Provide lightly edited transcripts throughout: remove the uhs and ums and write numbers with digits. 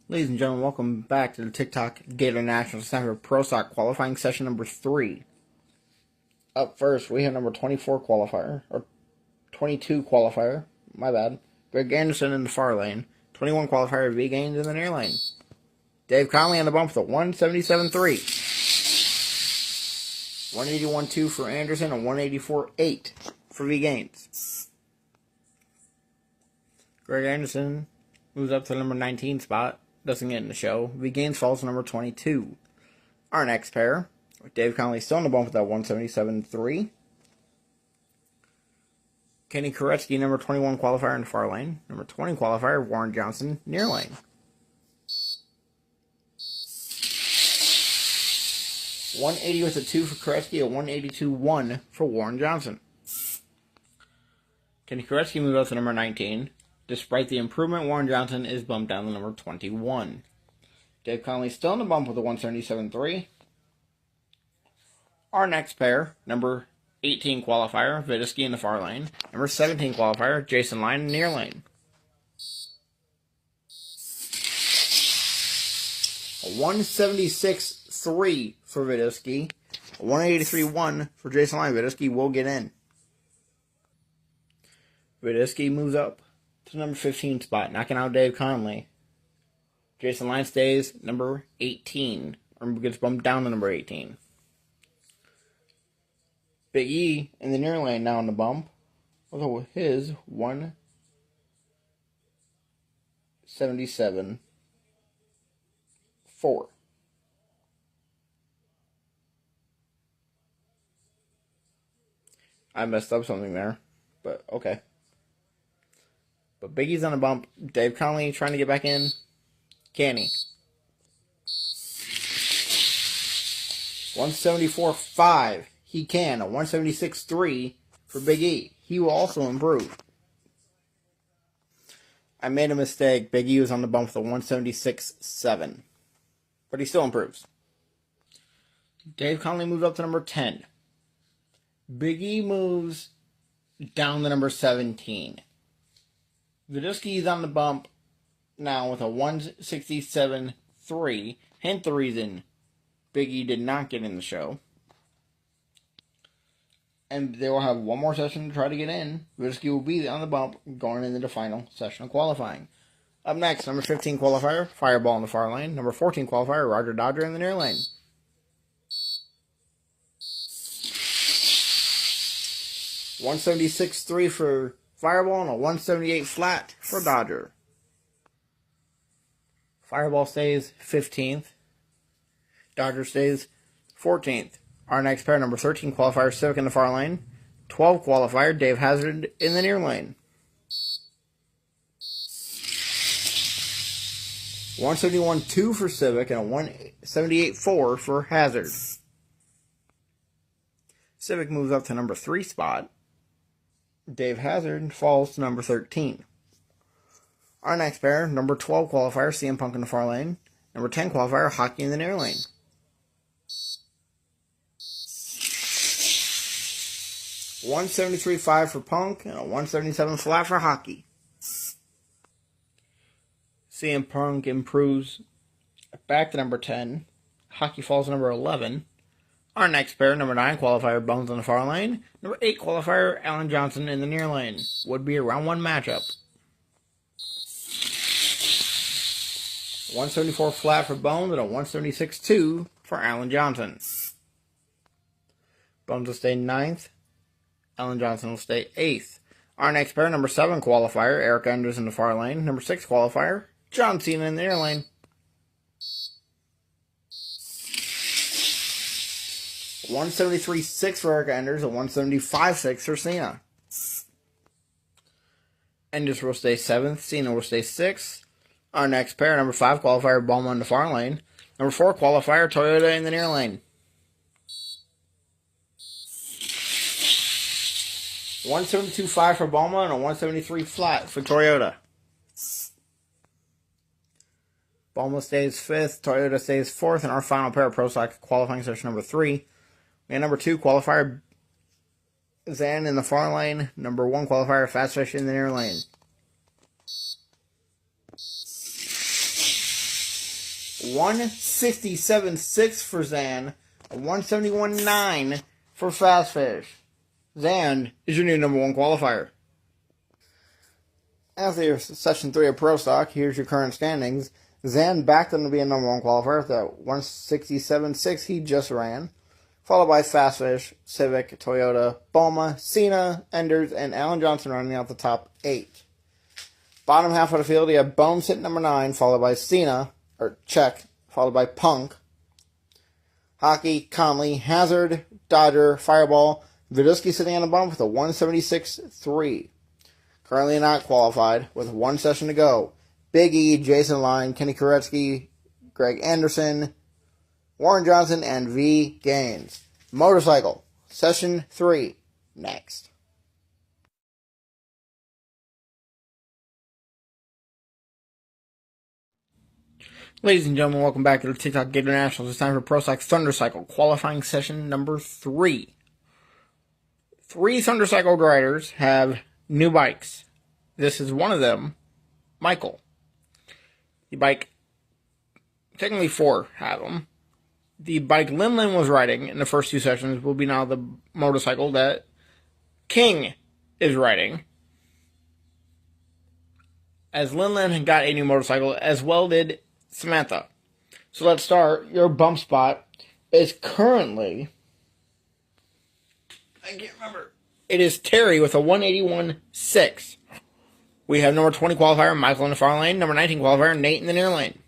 Ladies and gentlemen, welcome back to the TikTok Gatornationals. It's time for Pro Stock qualifying session number 3. Up first, we have number 24 qualifier, or 22 qualifier, my bad. Greg Anderson in the far lane. 21 qualifier, V Gaines in the near lane. Dave Conley on the bump with a 177.3. 181.2 for Anderson and 184.8 for V Gaines. Greg Anderson moves up to the number 19 spot. Doesn't get in the show. V Gaines falls to number 22. Our next pair, with Dave Conley still on the bump with that 177.3. Kenny Koretsky, number 21 qualifier in the far lane. Number 20 qualifier, Warren Johnson, near lane. .180 with a 2 for Koretsky, a 182.1 for Warren Johnson. Kenny Koretsky moves up to number 19. Despite the improvement, Warren Johnson is bumped down to number 21. Dave Conley still in the bump with a 177.3. Our next pair, number 18 qualifier, Vidisky in the far lane. Number 17 qualifier, Jason Line in the near lane. A 176.3 for Vidisky. A 183.1 for Jason Line. Vidisky will get in. Vidisky moves up to number 15 spot, knocking out Dave Conley. Jason Line stays number 18, or gets bumped down to number 18. Big E in the near lane now on the bump with his 177.4. I messed up something there, but okay. But Big E's on the bump. Dave Conley trying to get back in. Can he? 174.5. He can. A 176.3 for Big E. He will also improve. I made a mistake. Big E was on the bump with a 176.7. But he still improves. Dave Conley moves up to number 10. Big E moves down to number 17. Vidisky is on the bump now with a 167.3. Hint the reason Big E did not get in the show. And they will have one more session to try to get in. Vidisky will be on the bump going into the final session of qualifying. Up next, number 15 qualifier, Fireball in the far lane. Number 14 qualifier, Roger Dodger in the near lane. .176.3 for Fireball and a 178 flat for Dodger. Fireball stays 15th. Dodger stays 14th. Our next pair, number 13 qualifier, Civic in the far lane. 12 qualifier, Dave Hazard in the near lane. 171.2 for Civic and a 178.4 for Hazard. Civic moves up to number 3 spot. Dave Hazard falls to number 13. Our next pair, number 12 qualifier, CM Punk in the far lane. Number 10 qualifier, Hockey in the near lane. 173.5 for Punk and a 177 flat for Hockey. CM Punk improves back to number 10. Hockey falls to number 11. Our next pair, number 9 qualifier, Bones in the far lane. Number 8 qualifier, Alan Johnson in the near lane. Would be a round 1 matchup. 174 flat for Bones and a 176.2 for Alan Johnson. Bones will stay 9th. Alan Johnson will stay 8th. Our next pair, number 7 qualifier, Eric Enders in the far lane. Number 6 qualifier, John Cena in the near lane. 173.6 for Eric Enders, a 175.6 for Cena. Enders will stay 7th, Cena will stay 6th. Our next pair, number 5 qualifier, Ballman in the far lane. Number 4 qualifier, Toyota in the near lane. 172.5 for Ballman and a 173 flat for Toyota. Ballman stays 5th, Toyota stays 4th, and our final pair of Pro Stock qualifying session number 3. We have number 2 qualifier, Zan in the far lane. Number 1 qualifier, Fast Fish in the near lane. 167.6 for Zan, and 171.9 for Fast Fish. Zan is your new number 1 qualifier. After your Session 3 of Pro Stock, here's your current standings. Zan backed him to be a number 1 qualifier with that 167.6 he just ran, followed by Fast Fish, Civic, Toyota, Bulma, Cena, Enders, and Alan Johnson running out the top 8. Bottom half of the field, you have Bones hitting number 9, followed by Cena, or Check, followed by Punk, Hockey, Conley, Hazard, Dodger, Fireball, Vidusky sitting on the bump with a 176.3. Currently not qualified, with 1 session to go. Big E, Jason Line, Kenny Koretsky, Greg Anderson, Warren Johnson, and V. Gaines. Motorcycle, Session 3, next. Ladies and gentlemen, welcome back to the TikTok Gatornationals. It's time for Pro Stock Thundercycle, qualifying session number 3. 3 Thundercycle riders have new bikes. This is one of them, Michael. The bike, technically 4 have them. The bike Lin was riding in the first 2 sessions will be now the motorcycle that King is riding. As Lin got a new motorcycle, as well did Samantha. So let's start. Your bump spot is currently, I can't remember. It is Terry with a 181.6. We have number 20 qualifier, Michael in the far lane. Number 19 qualifier, Nate in the near lane.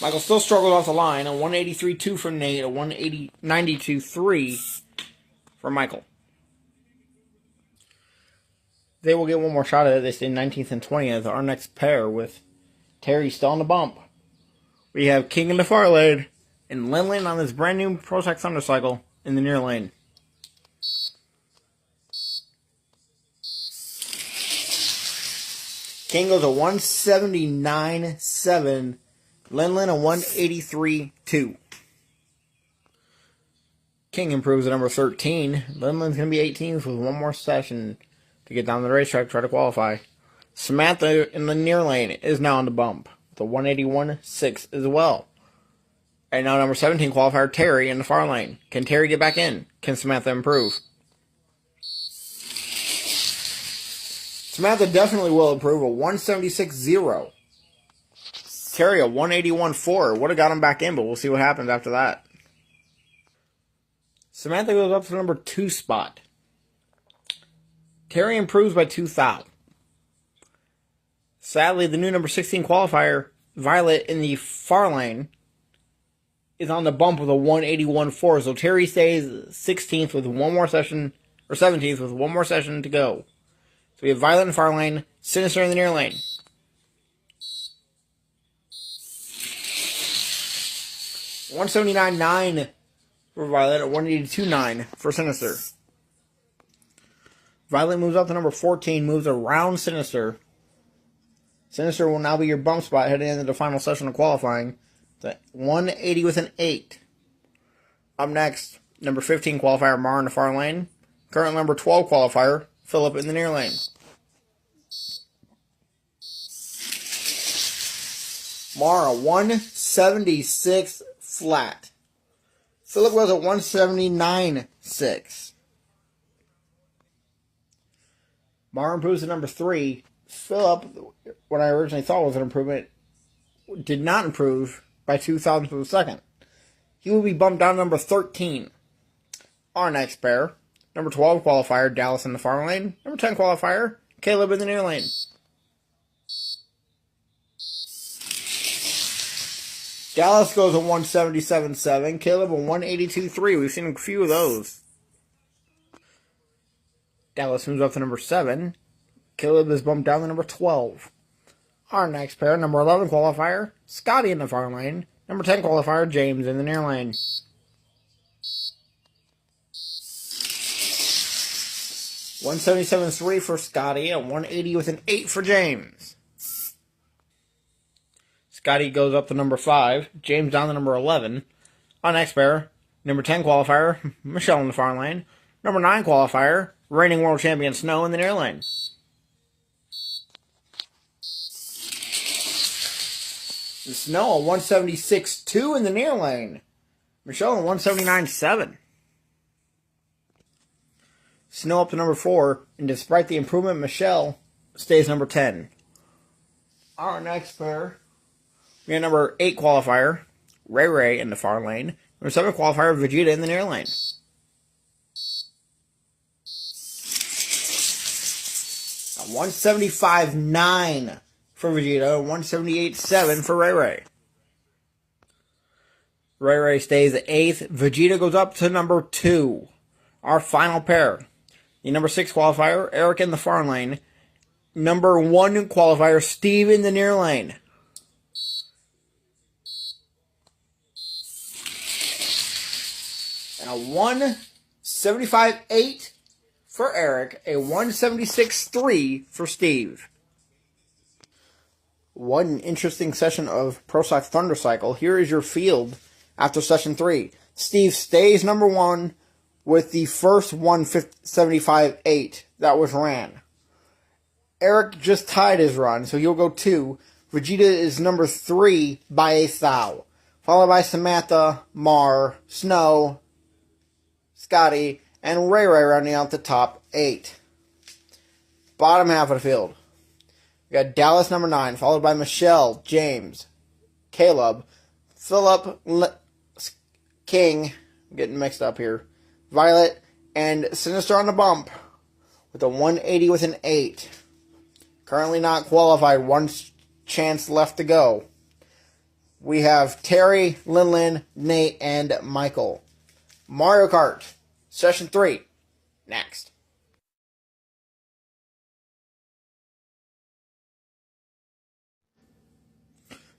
Michael still struggles off the line. A 183.2 from Nate. A 192.3 from Michael. They will get one more shot at it. They stay 19th and 20th. Our next pair with Terry still on the bump. We have King in the far lane and Lin on his brand new Pro Stock Thundercycle in the near lane. King goes a 179.7. Lin a 183.2. King improves to number 13. Lin's going to be 18th with one more session to get down the racetrack, try to qualify. Samantha in the near lane is now on the bump with a 181.6 as well. And now number 17 qualifier, Terry in the far lane. Can Terry get back in? Can Samantha improve? Samantha definitely will improve, a 176.0. Terry a 181.4. Would have got him back in, but we'll see what happens after that. Samantha goes up to the number 2 spot. Terry improves by 2 thou. Sadly, the new number 16 qualifier, Violet in the far lane, is on the bump with a 181.4. So Terry stays 16th with one more session, or 17th with one more session to go. So we have Violet in the far lane, Sinister in the near lane. $179.9 for Violet, at $182.9 for Sinister. Violet moves up to number 14, moves around Sinister. Sinister will now be your bump spot heading into the final session of qualifying. It's 180 with an 8. Up next, number 15 qualifier, Mar in the far lane. Current number 12 qualifier, Philip in the near lane. Mar, a 176 flat. Philip was at 179.6. Mar improves to number 3. Philip, what I originally thought was an improvement, did not improve by 2 thousandths of a second. He will be bumped down to number 13. Our next pair, number 12 qualifier, Dallas in the far lane. Number 10 qualifier, Caleb in the near lane. Dallas goes a 177.7. Caleb a 182.3. We've seen a few of those. Dallas moves up to number 7. Caleb is bumped down to number 12. Our next pair, number 11 qualifier, Scotty in the far lane. Number 10 qualifier, James in the near lane. $177.3 for Scotty, and $180 with an 8 for James. Scotty goes up to number 5. James down to number 11. Our next pair, number 10 qualifier, Michelle in the far lane. Number 9 qualifier, reigning world champion Snow in the near lane. And Snow a 176.2 in the near lane. Michelle a 179.7. Snow up to number 4, and despite the improvement, Michelle stays number 10. Our next pair, we have number 8 qualifier, Ray Ray in the far lane. Number 7 qualifier, Vegeta in the near lane. A 175.9 for Vegeta, 178.7 for Ray Ray. Ray Ray stays at 8th. Vegeta goes up to number 2. Our final pair. The number 6 qualifier, Eric in the far lane. Number 1 qualifier, Steve in the near lane. And a 175.8 for Eric, a 176.3 for Steve. What an interesting session of Pro Stock Thundercycle. Here is your field after session 3. Steve stays number 1 with the first 175.8 that was ran. Eric just tied his run, so he'll go 2. Vegeta is number 3 by a thou. Followed by Samantha, Mar, Snow, Scotty, and Ray Ray rounding out the top 8. Bottom half of the field. We got Dallas number 9, followed by Michelle, James, Caleb, Philip, King, I'm getting mixed up here, Violet, and Sinister on the bump with a 180 with an 8. Currently not qualified, one chance left to go. We have Terry, Linlin, Nate, and Michael. Mario Kart, Session 3, next.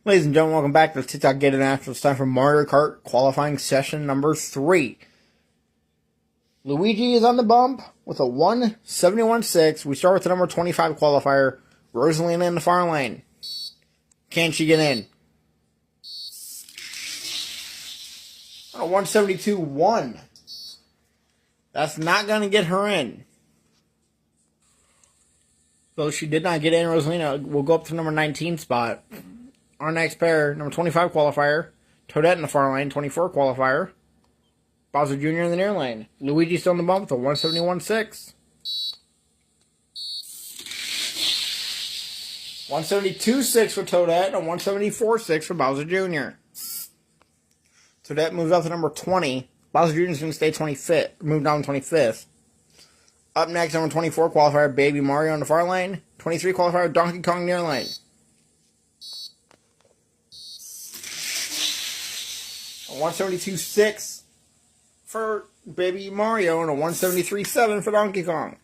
Ladies and gentlemen, welcome back to the TikTok Gatornationals. It's time for Mario Kart qualifying session number 3. Luigi is on the bump with a 171.6. We start with the number 25 qualifier, Rosalina in the far lane. Can she get in? A 172.1. That's not going to get her in. Though she did not get in, Rosalina will go up to number 19 spot. Our next pair, number 25 qualifier, Toadette in the far lane, 24 qualifier, Bowser Jr. in the near lane. Luigi still on the bump with a 171.6. 172.6 for Toadette and a 174.6 for Bowser Jr. Toadette moves up to number 20. Bowser Jr. is going to stay 25th, move down 25th. Up next, number 24 qualifier, Baby Mario in the far lane. 23 qualifier, Donkey Kong near lane. A 172.6 for Baby Mario and a 173.7 for Donkey Kong.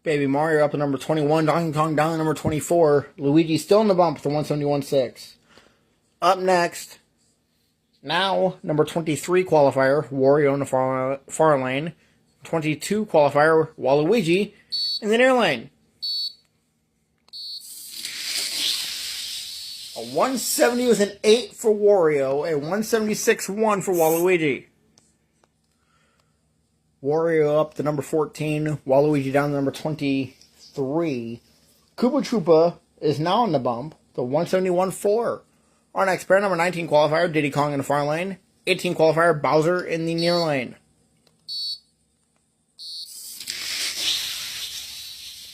Baby Mario up to number 21, Donkey Kong down to number 24. Luigi still in the bump with a 171.6. Up next, now number 23 qualifier, Wario in the far lane. 22 qualifier, Waluigi in the near lane. A 170 with an 8 for Wario, a 176.1 for Waluigi. Wario up to number 14, Waluigi down to number 23. Koopa Troopa is now on the bump, the 171.4. Our next pair, number 19 qualifier, Diddy Kong in the far lane. 18 qualifier, Bowser in the near lane.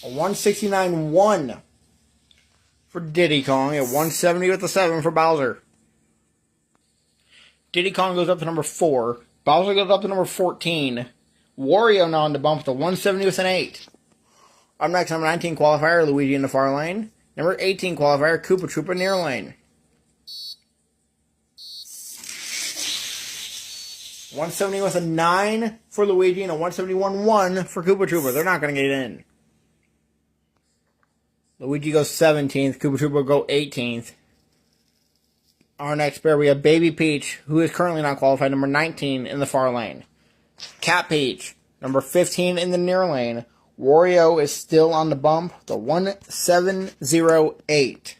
A 169.1 for Diddy Kong, a 170 with a 7 for Bowser. Diddy Kong goes up to number 4. Bowser goes up to number 14. Wario now on the bump with a 170 with an 8. Up next, number 19 qualifier, Luigi in the far lane. Number 18 qualifier, Koopa Troopa near lane. 170 with a 9 for Luigi and a 171.1 for Koopa Troopa. They're not going to get in. Luigi goes 17th. Koopa Troopa will go 18th. Our next pair, we have Baby Peach, who is currently not qualified, number 19 in the far lane. Cat Peach, number 15 in the near lane. Wario is still on the bump, the 1708.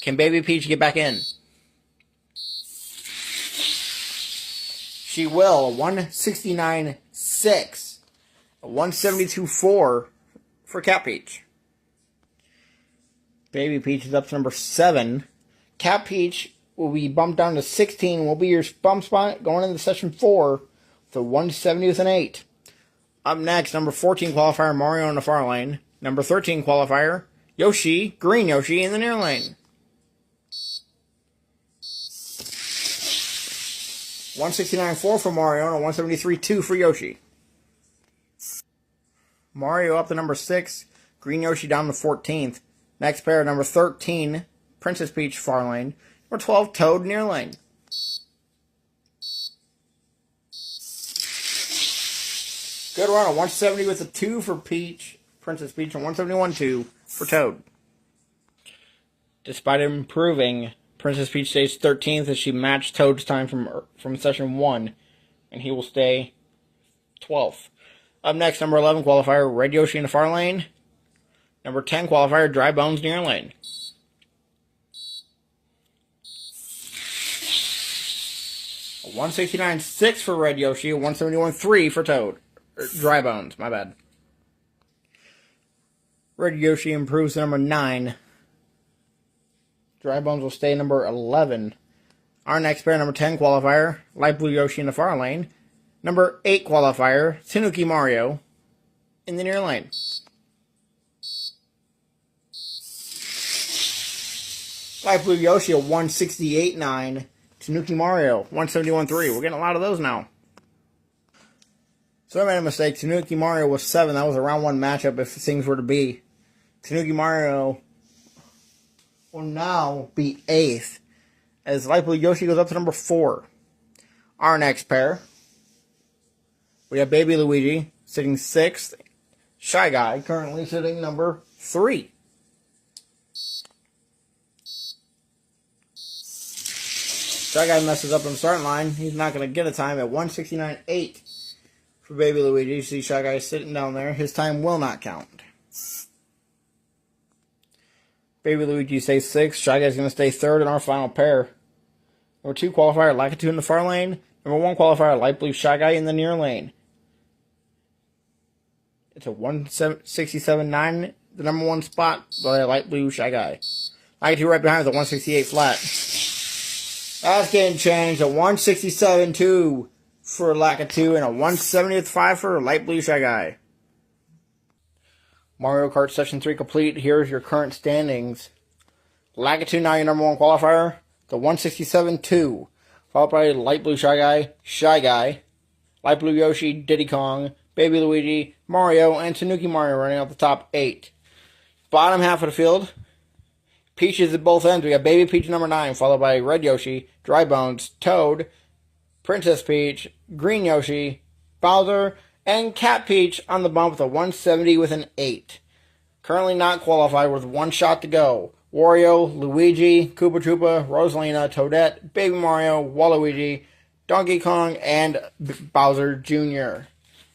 Can Baby Peach get back in? She will, a 169.6. A 172.4 for Cat Peach. Baby Peach is up to number 7. Cat Peach will be bumped down to 16. Will be your bump spot going into session 4 with a 170 with an 8. Up next, number 14 qualifier, Mario in the far lane. Number 13 qualifier, Yoshi, green Yoshi, in the near lane. 169.4 for Mario and a 173.2 for Yoshi. Mario up to number 6, green Yoshi down to 14th. Next pair, number 13, Princess Peach far lane. Number 12, Toad near lane. Good run, a 170 with a 2 for Peach, Princess Peach, and 171.2 for Toad. Despite improving, Princess Peach stays 13th as she matched Toad's time from session 1, and he will stay 12th. Up next, number 11 qualifier, Red Yoshi in the far lane. Number 10 qualifier, Dry Bones near lane. A 169.6 for Red Yoshi, a 171.3 for Toad. Dry Bones, my bad. Red Yoshi improves to number 9. Dry Bones will stay number 11. Our next pair, number 10 qualifier, Light Blue Yoshi in the far lane. Number 8 qualifier, Tanuki Mario in the near lane. Light Blue Yoshi, a 168.9. Tanuki Mario, 171.3. We're getting a lot of those now. So I made a mistake. Tanuki Mario was 7. That was a round 1 matchup if things were to be. Tanuki Mario will now be 8th as Light Blue Yoshi goes up to number 4. Our next pair, we have Baby Luigi sitting 6th. Shy Guy currently sitting number 3. Shy Guy messes up on the starting line. He's not going to get a time at 169.8 for Baby Luigi. You see Shy Guy sitting down there. His time will not count. Baby Luigi stays 6th. Shy Guy's going to stay 3rd in our final pair. Number 2 qualifier, Lakitu in the far lane. Number 1 qualifier, Light Blue Shy Guy in the near lane. It's a 167.9, the number 1 spot by Light Blue Shy Guy. Lakitu right behind with a 168 flat. That's getting changed. A 167.2 for Lakitu and a 170.5 for Light Blue Shy Guy. Mario Kart Session 3 complete. Here's your current standings. Lakitu now your number 1 qualifier. The 167.2. Followed by Light Blue Shy Guy, Light Blue Yoshi, Diddy Kong, Baby Luigi, Mario, and Tanuki Mario running out the top 8. Bottom half of the field, Peaches at both ends. We got Baby Peach number 9, followed by Red Yoshi, Dry Bones, Toad, Princess Peach, Green Yoshi, Bowser, and Cat Peach on the bump with a 170 with an 8. Currently not qualified with 1 shot to go. Wario, Luigi, Koopa Troopa, Rosalina, Toadette, Baby Mario, Waluigi, Donkey Kong, and Bowser Jr.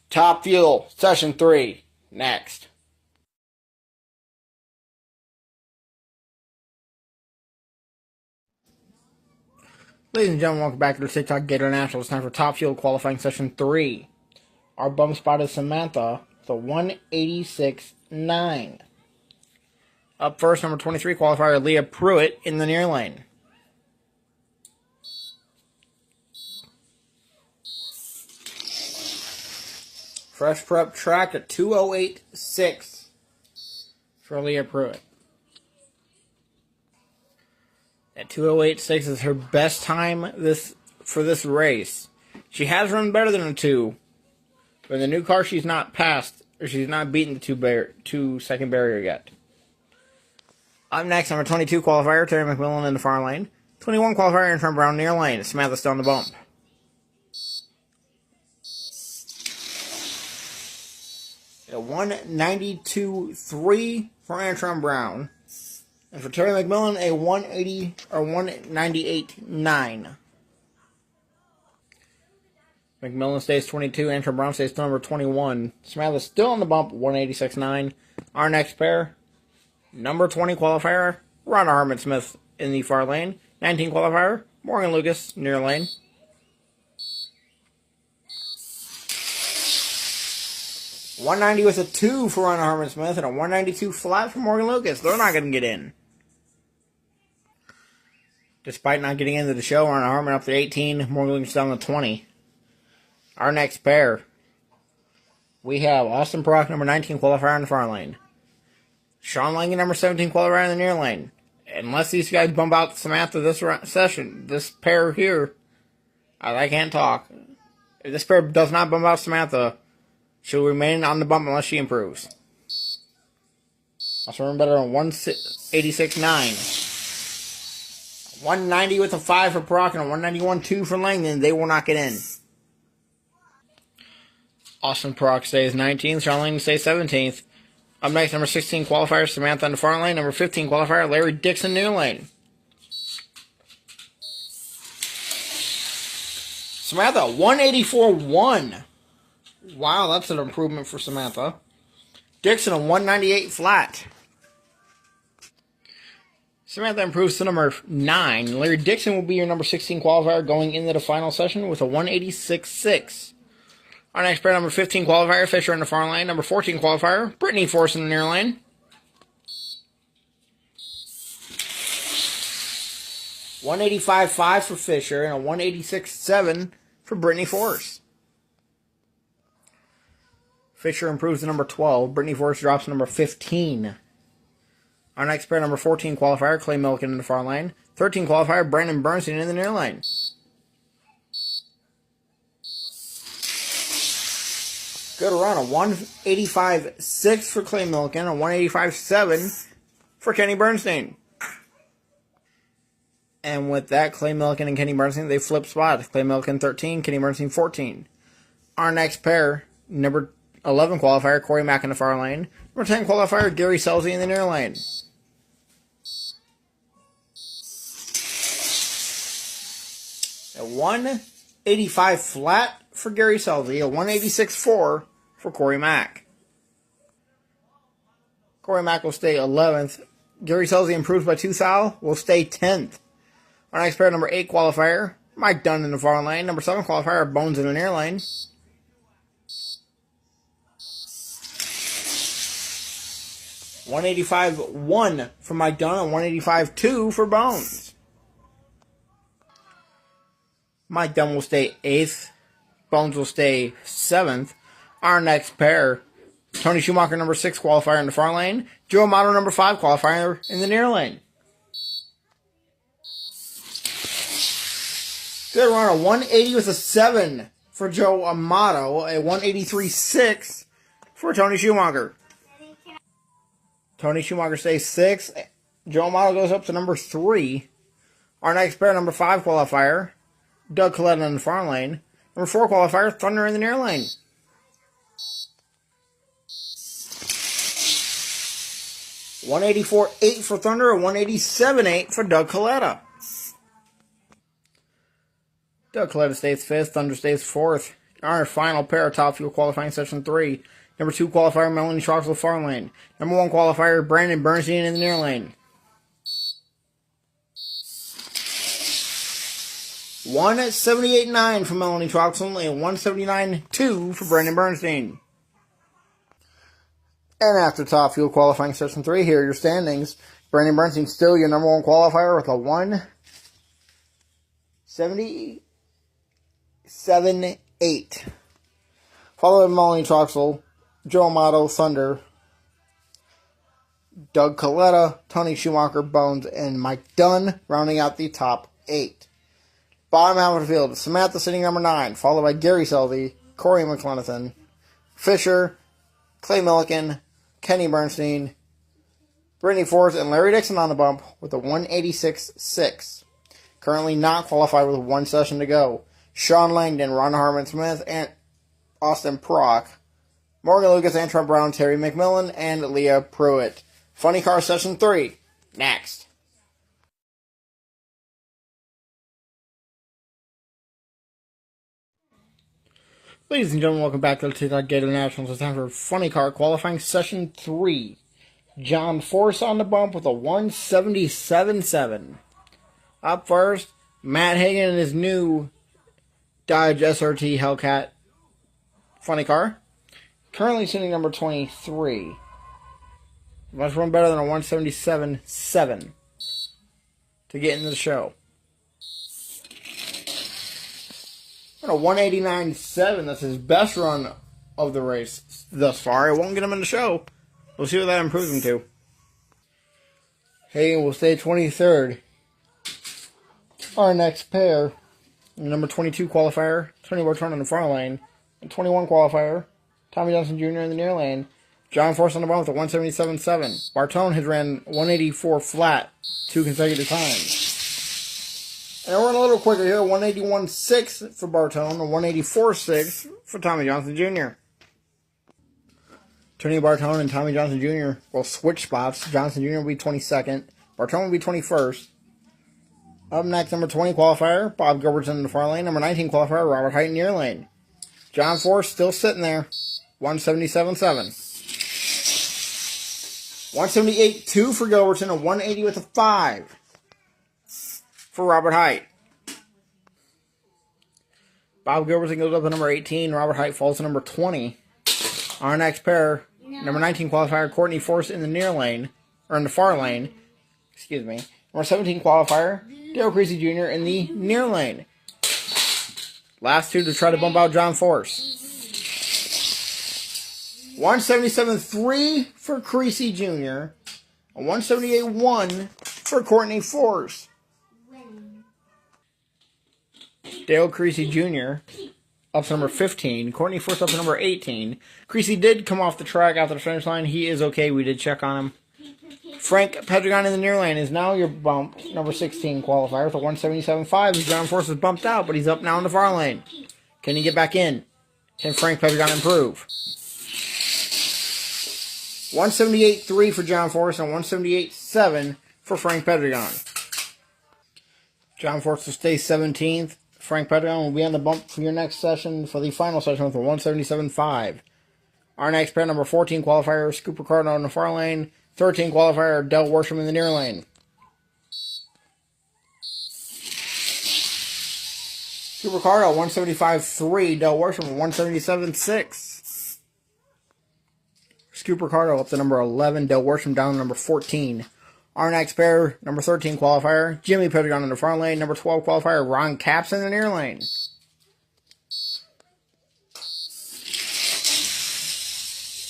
Top Fuel, Session 3, next. Ladies and gentlemen, welcome back to the TikTok Gatornationals. It's time for Top Fuel Qualifying Session 3. Our bum spot is Samantha, the 186.9. Up first, number 23 qualifier, Leah Pruitt in the near lane. Fresh prep track at 208.6 for Leah Pruitt. At 208.6 is her best time for this race. She has run better than a 2, but in the new car she's not passed, or she's not beaten the 2 second barrier yet. Up next, number 22 qualifier, Terry McMillan in the far lane. 21 qualifier, Aaron Brown near lane. Samantha still on the bump. A 192.3 for Aaron Brown. And for Terry McMillan, a 198.9. McMillan stays 22, Aaron Brown stays number 21. Samantha still on the bump, 186.9. Our next pair, number 20 qualifier, Rhonda Hartman-Smith in the far lane. 19 qualifier, Morgan Lucas, near lane. .190 with a 2 for Rhonda Hartman-Smith and a 192 flat for Morgan Lucas. They're not going to get in. Despite not getting into the show, Ron Harmon up to 18, Morgan Lucas down to 20. Our next pair, we have Austin Prock, number 19 qualifier in the far lane. Sean Langan, number 17 qualifier in the near lane. Unless these guys bump out Samantha this session, this pair here, I can't talk. If this pair does not bump out Samantha, she'll remain on the bump unless she improves. Also run better than 186.9. 190 with a 5 for Proc and a 191.2 for Langdon. They will not get in. Austin Proc stays 19th. Sean Langdon stays 17th. Up next, number 16 qualifier, Samantha in the far lane. Number 15 qualifier, Larry Dixon, near lane. Samantha, 184.1. Wow, that's an improvement for Samantha. Dixon, a 198 flat. Samantha improves to number 9. Larry Dixon will be your number 16 qualifier going into the final session with a 186.6. Our next pair, number 15 qualifier, Fisher in the far lane. Number 14 qualifier, Brittany Force in the near lane. $185.5 for Fisher and a 186.7 for Brittany Force. Fisher improves to number 12. Brittany Force drops to number 15. Our next pair, number 14 qualifier, Clay Milliken in the far lane. 13 qualifier, Brandon Bernstein in the near lane. Good run, a 185.6 for Clay Milliken, a 185.7 for Kenny Bernstein. And with that, Clay Milliken and Kenny Bernstein, they flip spots. Clay Milliken 13, Kenny Bernstein 14. Our next pair, number 11 qualifier, Corey Mack in the far lane. Number 10 qualifier, Gary Selzy in the near lane. A 185 flat for Gary Selzy, a 186.4 for Corey Mack. Corey Mack will stay 11th. Gary Selzy improves by 2 thou, will stay 10th. Our next pair, number 8 qualifier, Mike Dunn in the far lane. Number 7 qualifier, Bones in the near lane. $185.1 for Mike Dunn and $185.2 for Bones. Mike Dunn will stay 8th. Bones will stay 7th. Our next pair, Tony Schumacher, number 6 qualifier in the far lane. Joe Amato, number 5 qualifier in the near lane. Good run, a 180 with a 7 for Joe Amato, a 183.6 for Tony Schumacher. Tony Schumacher stays 6th. Joe Amato goes up to number 3. Our next pair, number 5 qualifier, Doug Coletta in the far lane. Number 4 qualifier, Thunder in the near lane. $184.8 for Thunder, a 187.8 for Doug Coletta. Doug Coletta stays 5th, Thunder stays 4th. Our final pair, Top Fuel qualifying session 3. Number 2 qualifier, Melanie Troxel, far lane. Number 1 qualifier, Brandon Bernstein in the near lane. 178.9 for Melanie Troxel and 179.2 for Brandon Bernstein. And after Top Fuel qualifying session 3, here are your standings. Brandon Bernstein still your number 1 qualifier with a 177.8. Followed by Melanie Troxel, Joe Amato, Thunder, Doug Coletta, Tony Schumacher, Bones, and Mike Dunn, rounding out the top 8. Bottom half of the field, Samantha sitting number 9, followed by Gary Selby, Corey McClenathan, Fisher, Clay Milliken, Kenny Bernstein, Brittany Force, and Larry Dixon on the bump with a 186.6. Currently not qualified with 1 session to go. Sean Langdon, Ron Harmon Smith, and Austin Prock, Morgan Lucas, Antron Brown, Terry McMillan, and Leah Pruitt. Funny Car Session 3, next. Ladies and gentlemen, welcome back to the TikTok Gatornationals. It's time for Funny Car Qualifying Session 3. John Force on the bump with a 177.7. Up first, Matt Hagan and his new Dodge SRT Hellcat Funny Car. Currently sitting number 23. Must run better than a 177.7 to get into the show. And a 189.7. That's his best run of the race thus far. It won't get him in the show. We'll see what that improves him to. Hagen will stay 23rd. Our next pair, number 22 qualifier, Tony Bartone in the far lane. And 21 qualifier, Tommy Johnson Jr. in the near lane. John Force on the bottom with a 177.7. Bartone has ran 184 flat 2 consecutive times. And we're a little quicker here, 181.6 for Bartone and 184.6 for Tommy Johnson Jr. Tony Bartone and Tommy Johnson Jr. will switch spots. Johnson Jr. will be 22nd. Bartone will be 21st. Up next, number 20 qualifier, Bob Gilbertson in the far lane. Number 19 qualifier, Robert Height in the near lane. John Force still sitting there, 177.7. 178.2 for Gilbertson, and 180 with a 5 for Robert Height. Bob Gilbertson goes up to number 18. Robert Height falls to number 20. Our next pair, number 19 qualifier, Courtney Force in the near lane, or in the far lane, excuse me. Number 17 qualifier, Dale Creasy Jr. in the near lane. Last two to try to bump out John Force. 177.3 for Creasy Jr. and 178.1 for Courtney Force. Dale Creasy Jr. up to number 15. Courtney Force up to number 18. Creasy did come off the track after the finish line. He is okay. We did check on him. Frank Pedregon in the near lane is now your bump, number 16 qualifier with a 177.5. John Force is bumped out, but he's up now in the far lane. Can he get back in? Can Frank Pedregon improve? 178.3 for John Force and 178.7 for Frank Pedregon. John Force will stay 17th. Frank Pedregon will be on the bump for your next session, for the final session with a 177.5. Our next pair, number 14 qualifier, Scooper Cardinal in the far lane. 13 qualifier, Del Worsham in the near lane. Scooper Cardinal, 175.3. Del Worsham, 177.6. Scooper Cardinal up to number 11. Del Worsham down to number 14. Our next pair, number 13 qualifier, Jimmy Pedregon in the front lane. Number 12 qualifier, Ron Capps in the near lane.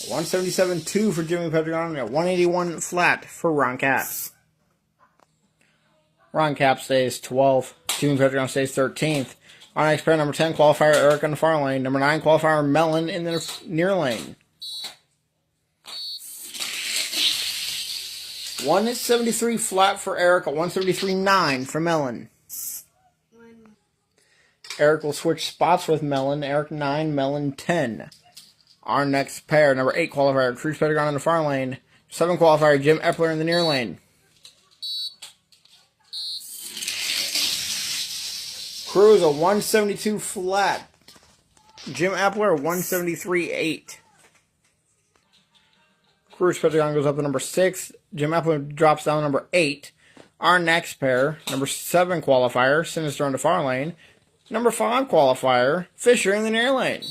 $177.2 for Jimmy Pedregon and $181 flat for Ron Capps. Ron Capps stays 12th. Jimmy Pedregon stays 13th. Our next pair, number 10 qualifier, Eric in the far lane. Number 9 qualifier, Mellon in the near lane. 173 flat for Eric, a 173.9 for Mellon. Eric will switch spots with Mellon. Eric 9, Mellon 10. Our next pair, number 8 qualifier, Cruz Pedregon in the far lane. 7 qualifier, Jim Epler in the near lane. Cruz a 172 flat. Jim Epler 173.8. Cruz Pedregon goes up to number 6. Jim Epler drops down to number 8. Our next pair, number 7 qualifier, Sinister in the far lane. Number 5 qualifier, Fisher in the near lane.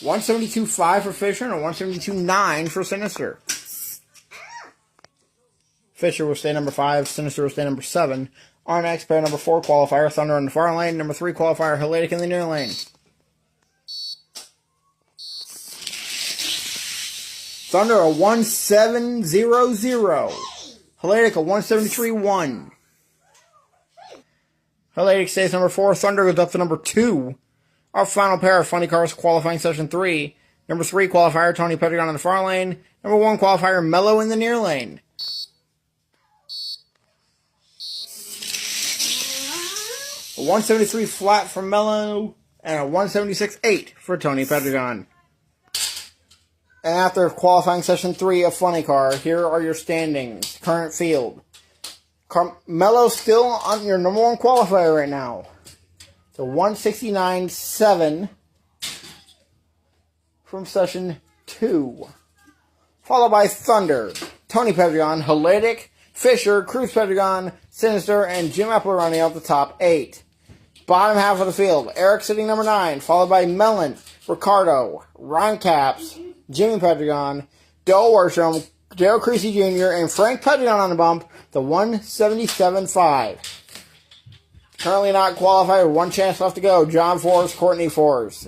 $172.5 for Fisher and a $172.9 for Sinister. Fisher will stay number 5. Sinister will stay number 7. Our next pair, number 4 qualifier, Thunder in the far lane. Number 3 qualifier, Helladic in the near lane. Thunder a 1.700. Helladic a 173.1. Helladic stays number 4. Thunder goes up to number 2. Our final pair of Funny Cars qualifying session 3. Number 3 qualifier, Tony Pedregon in the far lane. Number 1 qualifier, Mello in the near lane. A 173 flat for Mello and a 176.8 for Tony Pedregon. And after qualifying session 3 of Funny Car, here are your standings. Current field. Mello's still on your number 1 qualifier right now. The 169.7 from session 2. Followed by Thunder, Tony Pedregon, Helladic, Fisher, Cruz Pedregon, Sinister, and Jim Epler running out the top 8. Bottom half of the field, Eric sitting number 9, followed by Mellon, Ricardo, Ron Capps, Jimmy Pedregon, Del Worsham, Dale Creasy Jr. and Frank Pettignon on the bump, the 177.5. Currently not qualified, one chance left to go. John Force, Courtney Force,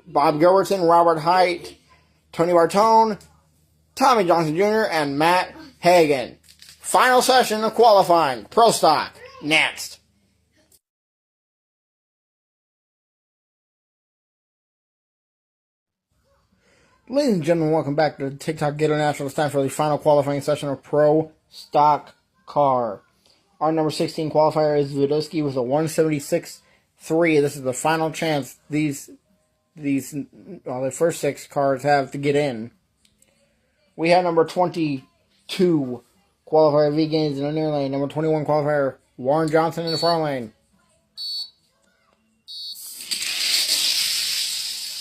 Bob Gilbertson, Robert Height, Tony Bartone, Tommy Johnson Jr., and Matt Hagan. Final session of qualifying. Pro Stock. Next. Ladies and gentlemen, welcome back to TikTok Gatornationals. It's time for the final qualifying session of Pro Stock Car. Our number 16 qualifier is Vidosky with a 176.3. This is the final chance the first 6 cars have to get in. We have number 22 qualifier V Gaines in the near lane. Number 21 qualifier Warren Johnson in the far lane.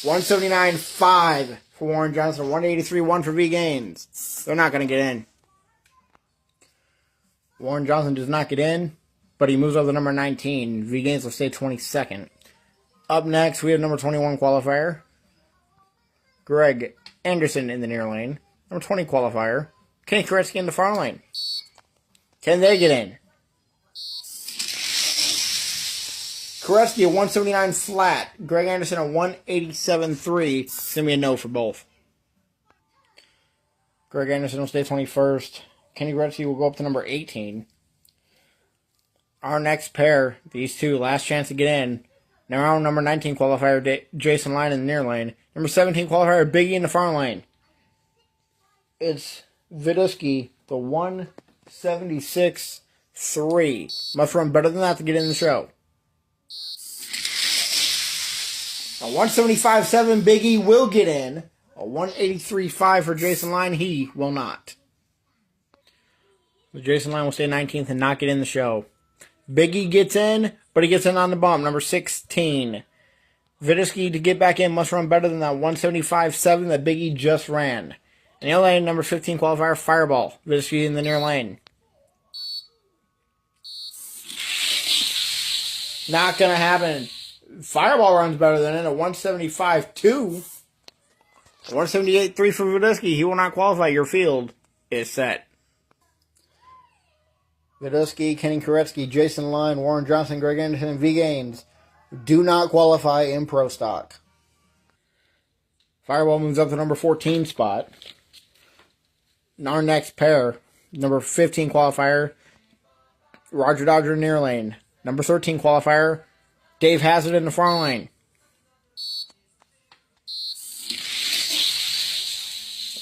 179.5 for Warren Johnson. 183.1 for V Gaines. They're not going to get in. Warren Johnson does not get in, but he moves up to number 19. V Gaines will stay 22nd. Up next, we have number 21 qualifier, Greg Anderson in the near lane. Number 20 qualifier, Kenny Koretsky in the far lane. Can they get in? Koretsky at 179 flat. Greg Anderson at 187.3. It's going to be a no for both. Greg Anderson will stay 21st. Kenny Koretsky will go up to number 18. Our next pair, these two, last chance to get in. Now number 19 qualifier, Jason Line in the near lane. Number 17 qualifier, Biggie in the far lane. It's Vidosky, the 176.3. Must run better than that to get in the show. A 175.7 Biggie will get in. A 183.5 for Jason Line, he will not. Jason Line will stay 19th and not get in the show. Biggie gets in, but he gets in on the bump. Number 16. Vidosky to get back in must run better than that 175.7 that Biggie just ran. In the lane, number 15 qualifier, Fireball. Vidosky in the near lane. Not going to happen. Fireball runs better than it at 175.2. 178.3 for Vidosky. He will not qualify. Your field is set. Vidosky, Kenny Koretsky, Jason Line, Warren Johnson, Greg Anderson, and V Gaines do not qualify in Pro Stock. Fireball moves up to number 14 spot. Our next pair, number 15 qualifier, Roger Dodger near lane. Number 13 qualifier, Dave Hazard in the far lane.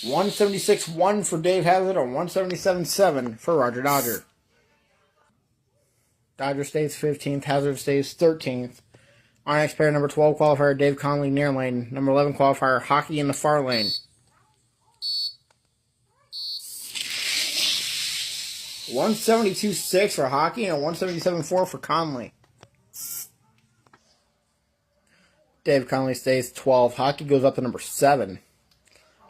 176.1 for Dave Hazard and 177.7 for Roger Dodger. Dodger stays 15th, Hazard stays 13th. Our next pair, number 12 qualifier, Dave Conley near lane. Number 11 qualifier, Hockey in the far lane. 172.6 for Hockey and 177.4 for Conley. Dave Conley stays 12th. Hockey goes up to number 7.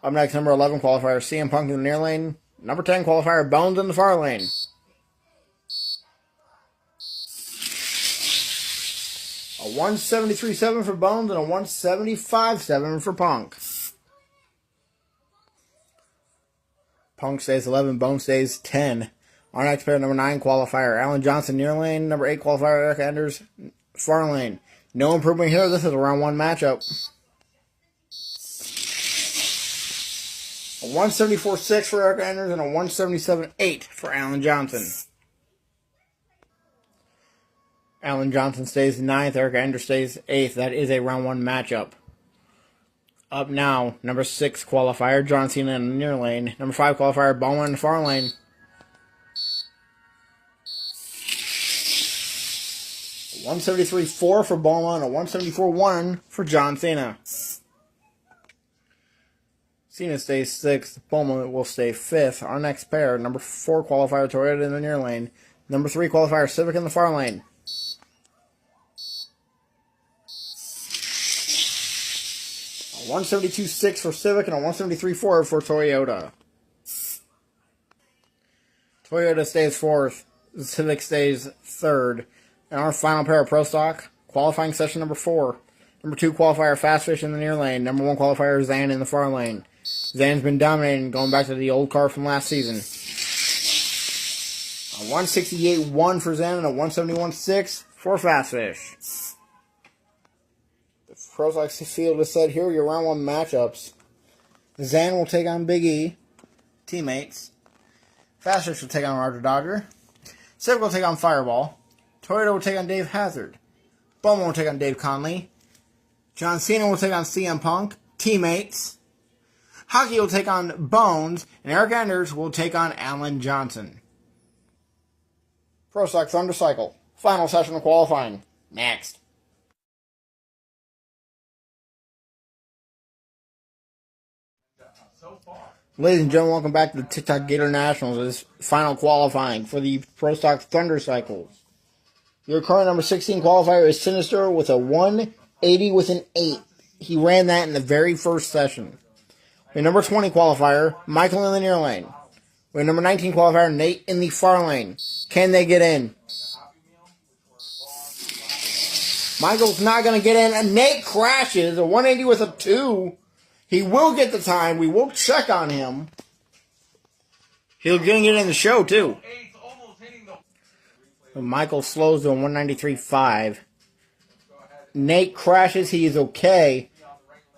Up next, number 11 qualifier, CM Punk in the near lane. Number 10 qualifier, Bones in the far lane. 173.7 for Bones and a 175.7 for Punk. Punk stays 11, Bones stays 10. Our next pair, number 9 qualifier, Alan Johnson near lane. Number 8 qualifier, Eric Anders far lane. No improvement here. This is a round 1 matchup. A 174.6 for Eric Anders and a 177.8 for Alan Johnson. Alan Johnson stays 9th. Eric Anders stays 8th. That is a round 1 matchup. Up now, number 6 qualifier, John Cena in the near lane. Number 5 qualifier, Bowman in the far lane. 173.4 for Bowman and a 174.1 for John Cena. Cena stays 6th. Bowman will stay 5th. Our next pair, number 4 qualifier, Toyota in the near lane. Number 3 qualifier, Civic in the far lane. 172.6 for Civic and a 173.4 for Toyota. Toyota stays 4th. Civic stays 3rd. And our final pair of Pro Stock, qualifying session number 4. Number 2 qualifier, Fast Fish in the near lane. Number 1 qualifier, Zan in the far lane. Zan's been dominating, going back to the old car from last season. A 168.1 for Zan and a 171.6 for Fast Fish. The Prozac field is set here. Your round 1 matchups. Zan will take on Big E. Teammates. Fast Fish will take on Roger Dodger. Civic will take on Fireball. Toyota will take on Dave Hazard. Bowman will take on Dave Conley. John Cena will take on CM Punk. Teammates. Hockey will take on Bones. And Eric Anders will take on Alan Johnson. Pro Stock Thundercycle. Final session of qualifying. Next. Ladies and gentlemen, welcome back to the TikTok Gatornationals. This final qualifying for the Pro Stock Thundercycles. Your current number 16 qualifier is Sinister with a 180 with an 8. He ran that in the very first session. Your number 20 qualifier, Michael in the near lane. Your number 19 qualifier, Nate in the far lane. Can they get in? Michael's not going to get in. And Nate crashes, a 180 with a 2. He will get the time. We will check on him. He'll get in the show, too. Michael slows to a 193.5. Nate crashes. He is okay.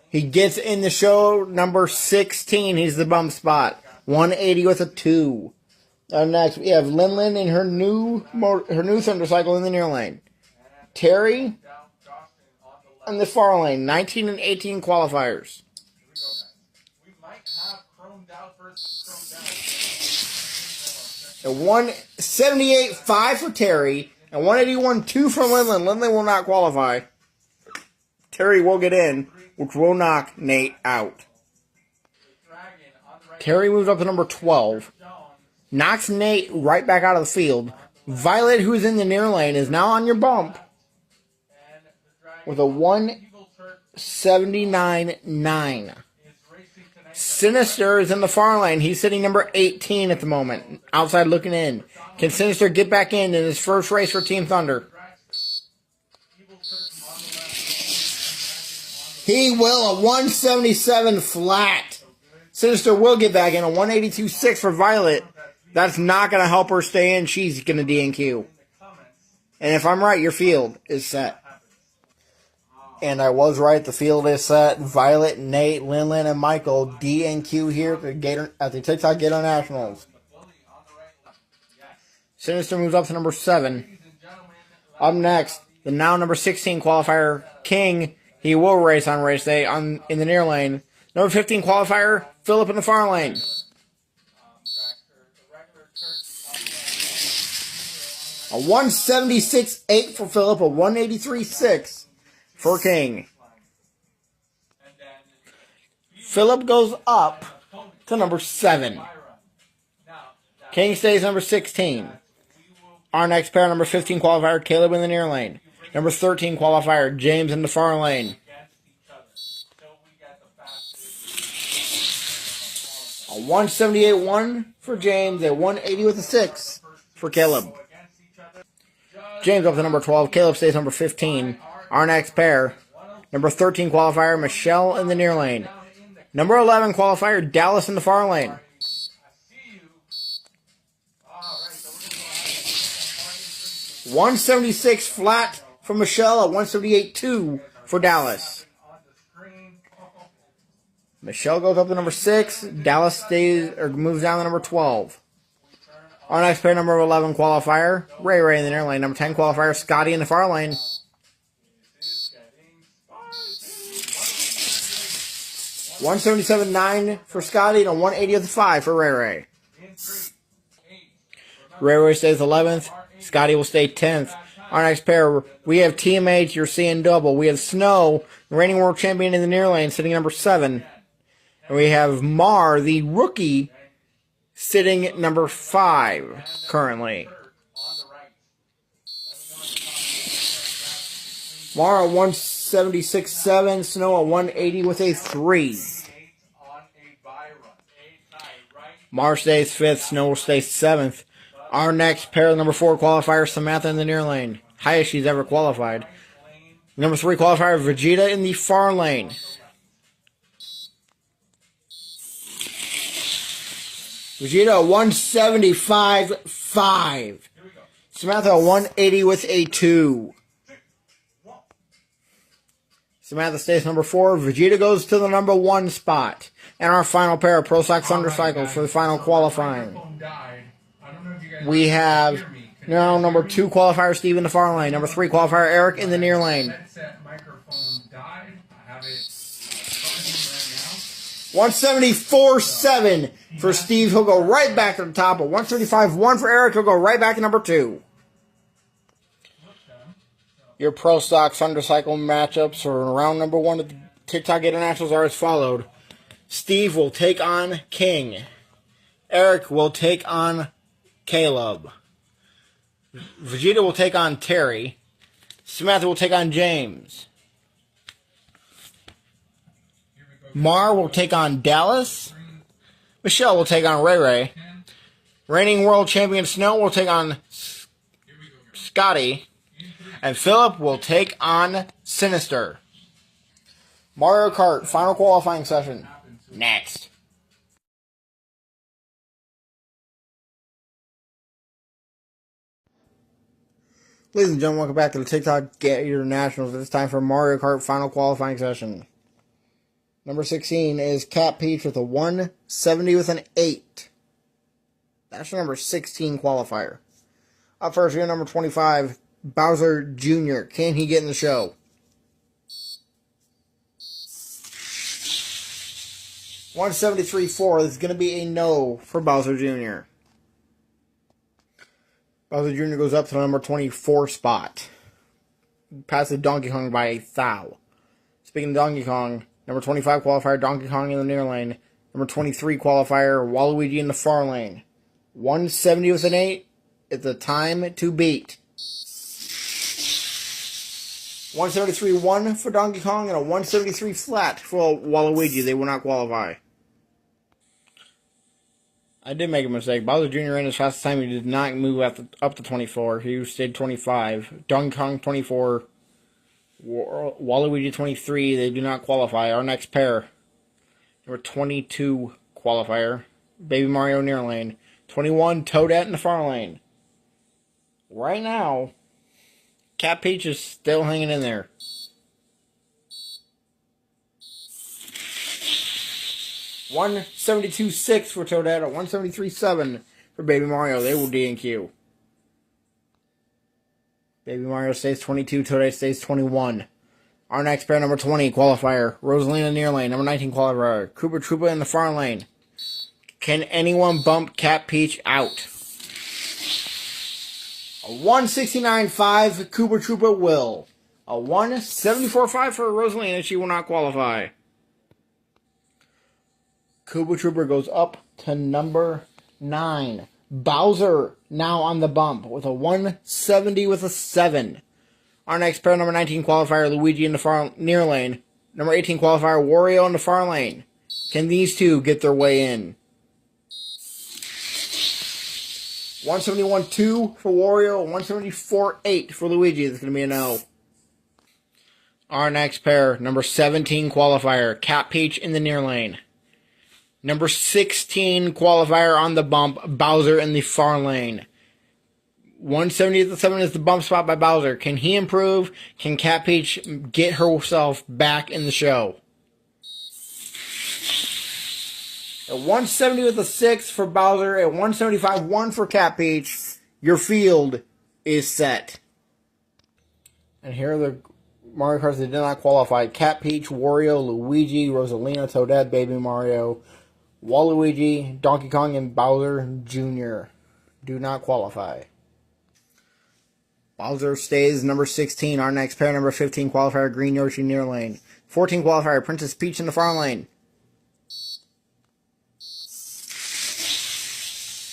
He gets in the show, number 16. He's the bump spot. 180 with a 2. Next, we have Lin in her new Thundercycle in the near lane. Terry in the far lane. 19 and 18 qualifiers. A 178.5 for Terry, and 181.2 for Lindland. Lindland will not qualify. Terry will get in, which will knock Nate out. Terry moves up to number 12. Knocks Nate right back out of the field. Violet, who's in the near lane, is now on your bump with a 179.9. Sinister is in the far lane. He's sitting number 18 at the moment. Outside looking in. Can Sinister get back in his first race for Team Thunder? He will. A 177 flat. Sinister will get back in. A 182.6 for Violet. That's not going to help her stay in. She's going to DNQ. And if I'm right, your field is set. And I was right. The field is set. Violet, Nate, Linlin, and Michael DNQ here at the TikTok Gatornationals. Sinister moves up to number 7. Up next, the now number 16 qualifier, King. He will race on race day in the near lane. Number 15 qualifier, Phillip in the far lane. A 176.8 for Phillip, a 183.6 for King. Phillip goes up to number 7. King stays number 16. Our next pair, number 15 qualifier, Caleb in the near lane. Number 13 qualifier, James in the far lane. A 178.1 for James, a 180 with a 6 for Caleb. James up to number 12. Caleb stays number 15. Our next pair, number 13 qualifier, Michelle in the near lane. Number 11 qualifier, Dallas in the far lane. $176 flat for Michelle, at 178.2 for Dallas. Michelle goes up to number 6. Dallas moves down to number 12. Our next pair, number 11 qualifier, Ray in the near lane. Number 10 qualifier, Scotty in the far lane. $177.9 for Scotty and a 180.5 for Ray. Ray stays 11th. Scotty will stay 10th. Our next pair, we have TMH, you're seeing double. We have Snow, the reigning world champion in the near lane, sitting number 7. And we have Mar, the rookie, sitting at number 5 currently. Mar at 176.7, Snow at 180 with a 3. Mar stays 5th, Snow stays 7th. Our next pair, number 4 qualifier, Samantha in the near lane. Highest she's ever qualified. Number 3 qualifier, Vegeta in the far lane. Vegeta 175.5. Samantha 180 with a 2. Samantha stays number 4. Vegeta goes to the number 1 spot. And our final pair of Pro Stock Thundercycle for the final qualifying. We have now number 2 qualifier Steve in the far lane. Number 3 qualifier Eric in the near lane. 174.7 for Steve. He'll go right back to the top. But 175.1 for Eric. He'll go right back to number 2. Your Pro Stock Thundercycle matchups for round number 1 of the TikTok Gatornationals are as followed. Steve will take on King. Eric will take on Caleb. Vegeta will take on Terry. Samantha will take on James. Mar will take on Dallas. Michelle will take on Ray Ray. Reigning World Champion Snow will take on Scotty. And Philip will take on Sinister. Mario Kart final qualifying session. Next. Ladies and gentlemen, welcome back to the TikTok Gatornationals. It's time for Mario Kart final qualifying session. Number 16 is Cat Peach with a 170 with an 8. That's your number 16 qualifier. Up first, we have number 25, Bowser Jr. Can he get in the show? $173.4. This is going to be a no for Bowser Jr. Bowser Jr. goes up to the number 24 spot. Passes Donkey Kong by a thou. Speaking of Donkey Kong, number 25 qualifier Donkey Kong in the near lane. Number 23 qualifier Waluigi in the far lane. 170 with an 8. It's the time to beat. 173.1 for Donkey Kong and a 173 flat for Waluigi. They will not qualify. I did make a mistake. Bowser Jr. ran his fastest time. He did not move up to 24. He stayed 25. Donkey Kong 24. Waluigi 23. They do not qualify. Our next pair. Number 22 qualifier. Baby Mario near lane. 21 Toadette in the far lane. Right now, Cat Peach is still hanging in there. $172.6 for Toadette, $173.7 for Baby Mario. They will DNQ. Baby Mario stays 22, Toadette stays 21. Our next pair, number 20 qualifier, Rosalina near lane. Number 19 qualifier, Koopa Troopa in the far lane. Can anyone bump Cat Peach out? A 169.5 Koopa Troopa will. A 174.5 for Rosalina. She will not qualify. Koopa Troopa goes up to number 9. Bowser now on the bump with a 170 with a 7. Our next pair, number 19 qualifier, Luigi in the far near lane. Number 18 qualifier, Wario in the far lane. Can these two get their way in? 171.2 for Wario, 174.8 for Luigi. That's going to be a no. Our next pair, number 17 qualifier, Cat Peach in the near lane. Number 16 qualifier on the bump, Bowser in the far lane. 170.7 is the bump spot by Bowser. Can he improve? Can Cat Peach get herself back in the show? A 170 with a 6 for Bowser, a 175.1 for Cat Peach. Your field is set. And here are the Mario Karts that did not qualify. Cat Peach, Wario, Luigi, Rosalina, Toadette, Baby Mario, Waluigi, Donkey Kong, and Bowser Jr. do not qualify. Bowser stays number 16. Our next pair, number 15 qualifier, Green Yoshi near lane. 14 qualifier, Princess Peach in the far lane.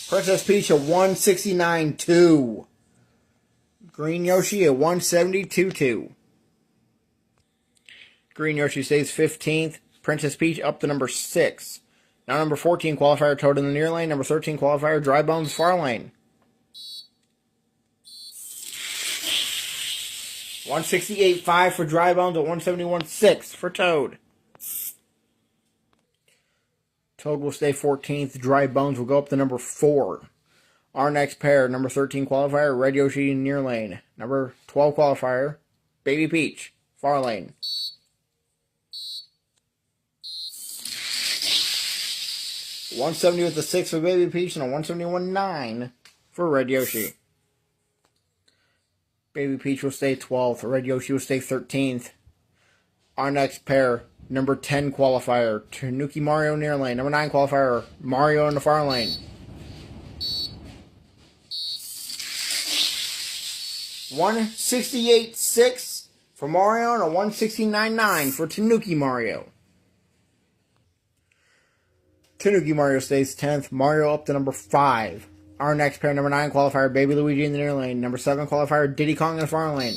Princess Peach a 169.2. Green Yoshi a 172.2. Green Yoshi stays 15th. Princess Peach up to number 6. Now number 14 qualifier, Toad in the near lane. Number 13 qualifier, Dry Bones far lane. 168.5 for Dry Bones, a 171.6 for Toad. Toad will stay 14th. Dry Bones will go up to number 4. Our next pair, number 13 qualifier, Red Yoshi near lane. Number 12 qualifier, Baby Peach, far lane. $170 with the 6 for Baby Peach and a $171.9 for Red Yoshi. Baby Peach will stay 12th. Red Yoshi will stay 13th. Our next pair, number 10 qualifier, Tanuki Mario near lane. Number 9 qualifier, Mario in the far lane. $168.6 for Mario and a $169.9 for Tanuki Mario. Tanuki Mario stays 10th. Mario up to number 5. Our next pair, number 9 qualifier, Baby Luigi in the near lane. Number 7 qualifier, Diddy Kong in the far lane.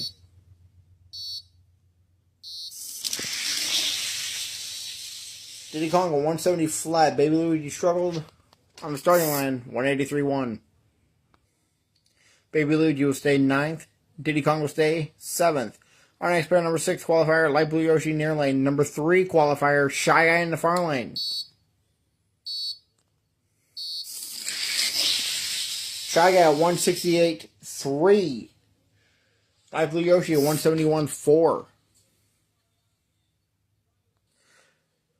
Diddy Kong a 170 flat. Baby Luigi struggled on the starting line, 183.1. Baby Luigi will stay 9th. Diddy Kong will stay 7th. Our next pair, number 6 qualifier, Light Blue Yoshi near lane. Number 3 qualifier, Shy Guy in the far lane. Shy Guy at 168.3. Light Blue Yoshi at 171.4.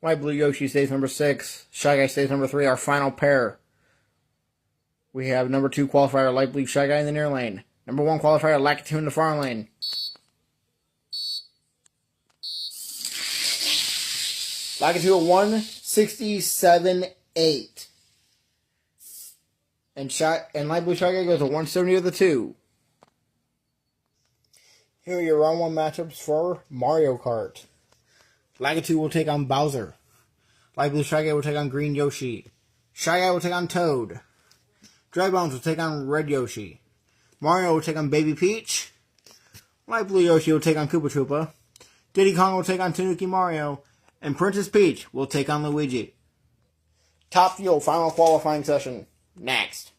Light Blue Yoshi stays number 6. Shy Guy stays number 3. Our final pair. We have number 2 qualifier, Light Blue Shy Guy in the near lane. Number 1 qualifier, Lakitu in the far lane. Lakitu at 167.8. And Light Blue Shy Guy goes to 170 with the 2. Here are your round 1 matchups for Mario Kart. Lakitu will take on Bowser. Light Blue Shy Guy will take on Green Yoshi. Shy Guy will take on Toad. Dry Bones will take on Red Yoshi. Mario will take on Baby Peach. Light Blue Yoshi will take on Koopa Troopa. Diddy Kong will take on Tanuki Mario. And Princess Peach will take on Luigi. Top Fuel final qualifying session. Next.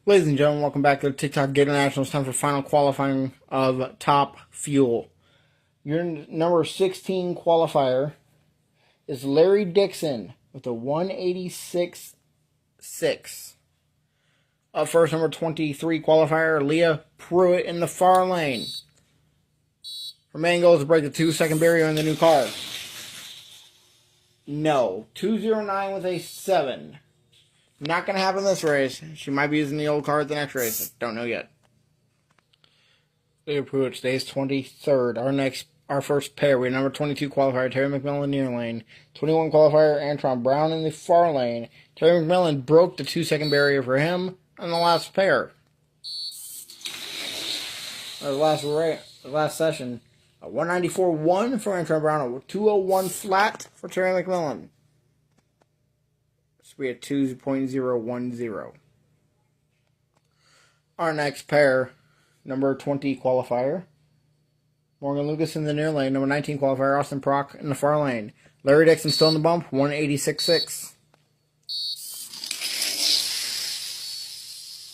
Ladies and gentlemen, welcome back to the TikTok Gatornationals. Time for final qualifying of Top Fuel. Your number 16 qualifier is Larry Dixon with a 186.6. Up first, number 23 qualifier, Leah Pruitt in the far lane. Her main goal is to break the 2-second barrier in the new car. No. 209 with a 7. Not going to happen this race. She might be using the old car at the next race. Don't know yet. Leah Pruitt stays 23rd. Our first pair, we have number 22 qualifier, Terry McMillan near lane. 21 qualifier, Antron Brown in the far lane. Terry McMillan broke the 2-second barrier for him on the last pair. The last session. A 194.1 for Antron Brown. A 201 flat for Terry McMillan. We had 2.010. Our next pair, number 20 qualifier, Morgan Lucas in the near lane. Number 19 qualifier, Austin Prock in the far lane. Larry Dixon still in the bump, 186.6.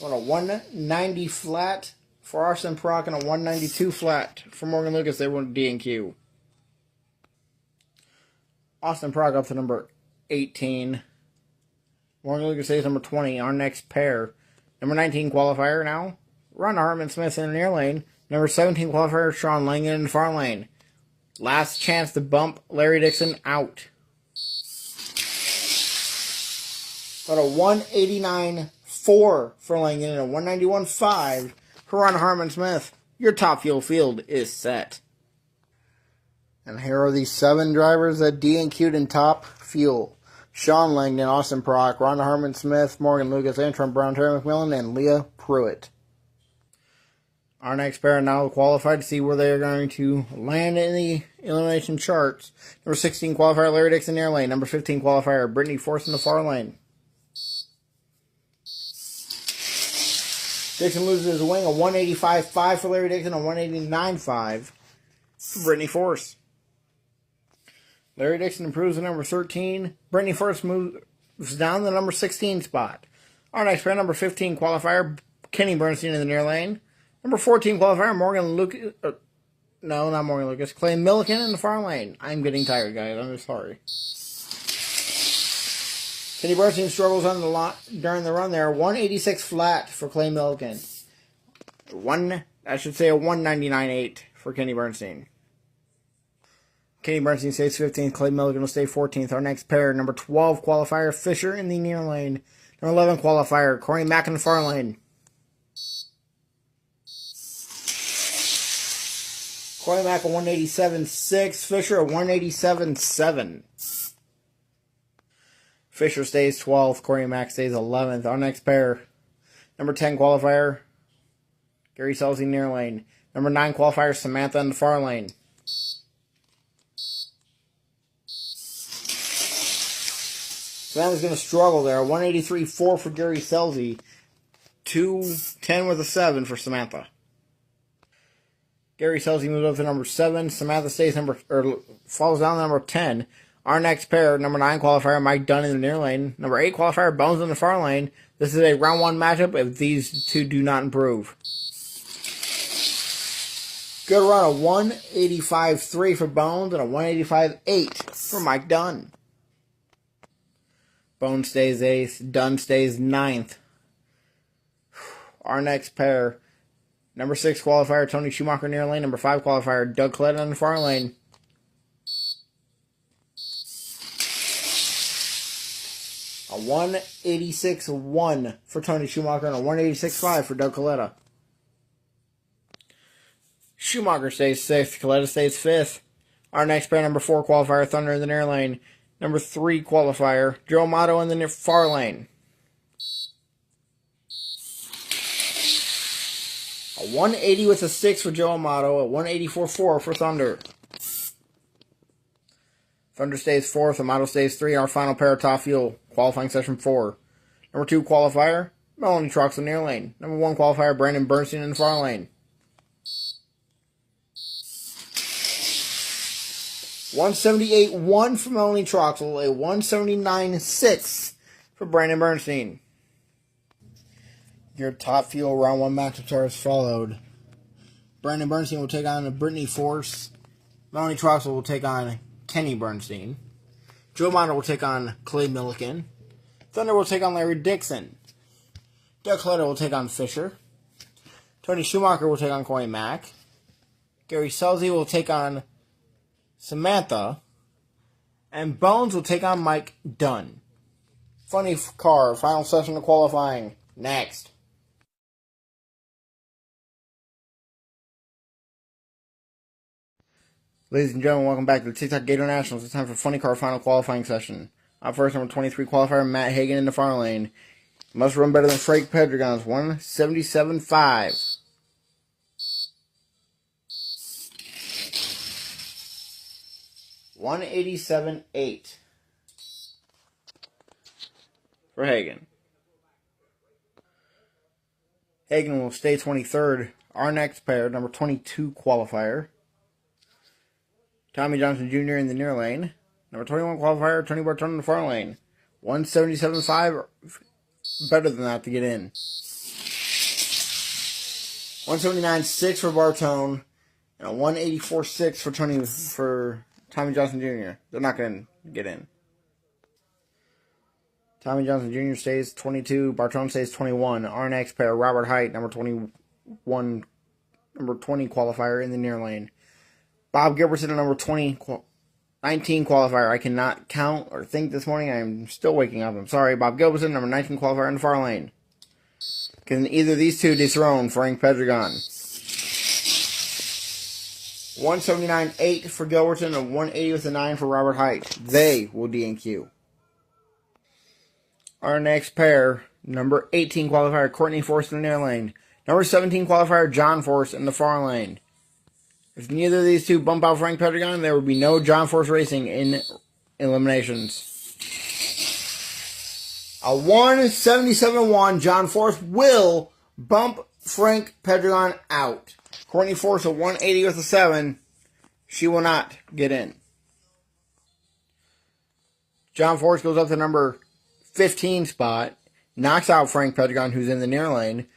On a 190 flat for Austin Prock and a 192 flat for Morgan Lucas. They went D&Q. Austin Prock up to number 18. Morgan Lucas stays number 20. Our next pair, number 19 qualifier now, Ron Hartman Smith in the near lane. Number 17 qualifier, Sean Langan in the far lane. Last chance to bump Larry Dixon out. Got a 189.4 for Langan and a 191.5 for Ron Hartman Smith. Your Top Fuel field is set. And here are the 7 drivers that D&Q'd in Top Fuel. Sean Langdon, Austin Prock, Rhonda Harmon Smith, Morgan Lucas, Antron Brown, Terry McMillan, and Leah Pruitt. Our next pair are now qualified to see where they are going to land in the elimination charts. Number 16 qualifier, Larry Dixon near lane. Number 15 qualifier, Brittany Force in the far lane. Dixon loses his wing, a 185.5 for Larry Dixon, a 189.5 for Brittany Force. Larry Dixon improves to number 13. Brittany Force moves down to the number 16 spot. Our next pair, number 15 qualifier, Kenny Bernstein in the near lane. Number 14 qualifier, No, not Morgan Lucas. Clay Milliken in the far lane. I'm getting tired, guys. I'm just sorry. Kenny Bernstein struggles on the lot during the run there. 186 flat for Clay Milliken. A 199.8 for Kenny Bernstein. Kenny Bernstein stays 15th. Clay Milliken will stay 14th. Our next pair, number 12 qualifier, Fisher in the near lane. Number 11 qualifier, Corey Mack in the far lane. Corey Mack a 187.6. Fisher a 187.7. Fisher stays 12th. Corey Mack stays 11th. Our next pair, number 10 qualifier, Gary Selzy near lane. Number 9 qualifier, Samantha in the far lane. Samantha's going to struggle there. 183.4 for Gary Selzy. 210 with a 7 for Samantha. Gary Selzy moves up to number 7. Samantha stays falls down to number 10. Our next pair, number 9 qualifier, Mike Dunn in the near lane. Number 8 qualifier, Bones in the far lane. This is a round 1 matchup if these two do not improve. Good run, a 185.3 for Bones and a 185.8 for Mike Dunn. Bones stays 8th. Dunn stays 9th. Our next pair, number 6 qualifier, Tony Schumacher near lane. Number 5 qualifier, Doug Collette in the far lane. A 186.1 for Tony Schumacher and a 186.5 for Doug Collette. Schumacher stays 6th. Collette stays 5th. Our next pair, number 4 qualifier, Thunder in the near lane. Number 3 qualifier, Joe Amato in the far lane. A 180 with a 6 for Joe Amato. A 184.4 for Thunder. Thunder stays 4th. Amato stays 3. Our final pair of top fuel. Qualifying session 4. Number 2 qualifier, Melanie Trucks in the near lane. Number 1 qualifier, Brandon Bernstein in the far lane. 178.1 for Melanie Troxel, a 179.6 for Brandon Bernstein. Your top fuel round 1 matchups are as followed. Brandon Bernstein will take on Brittany Force. Melanie Troxel will take on Kenny Bernstein. Joe Amato will take on Clay Milliken. Thunder will take on Larry Dixon. Doug Collette will take on Fisher. Tony Schumacher will take on Corey Mack. Gary Selzy will take on Samantha. And Bones will take on Mike Dunn. Funny car, final session of qualifying. Next. Ladies and gentlemen, welcome back to the TikTok Gatornationals. It's time for Funny Car final qualifying session. Up first, number 23 qualifier, Matt Hagan in the far lane. Must run better than Frank Pedregon's 177.5. $187.8 for Hagan. Hagan will stay 23rd. Our next pair, number 22 qualifier, Tommy Johnson Jr. in the near lane. Number 21 qualifier, Tony Bartone in the far lane. 177.5, better than that to get in. 179.6 for Bartone, and a 184.6 for Tommy Johnson Jr. They're not going to get in. Tommy Johnson Jr. stays 22, Bartone stays 21. Our next pair, Robert Height, number 20 qualifier in the near lane. Bob Gilbertson, number 19 qualifier. I cannot count or think this morning. I'm still waking up. I'm sorry. Bob Gilbertson, number 19 qualifier in the far lane. Can either of these two dethrone Frank Pedregon? 179.8 for Gilbertson and 180 with a 9 for Robert Height. They will DNQ. Our next pair, number 18 qualifier, Courtney Force in the near lane. Number 17 qualifier, John Force in the far lane. If neither of these two bump out Frank Pedregon, there will be no John Force Racing in eliminations. A 177.1, John Force will bump Frank Pedregon out. Courtney Force, a 180 with a 7. She will not get in. John Force goes up to number 15 spot, knocks out Frank Pedregon, who's in the near lane,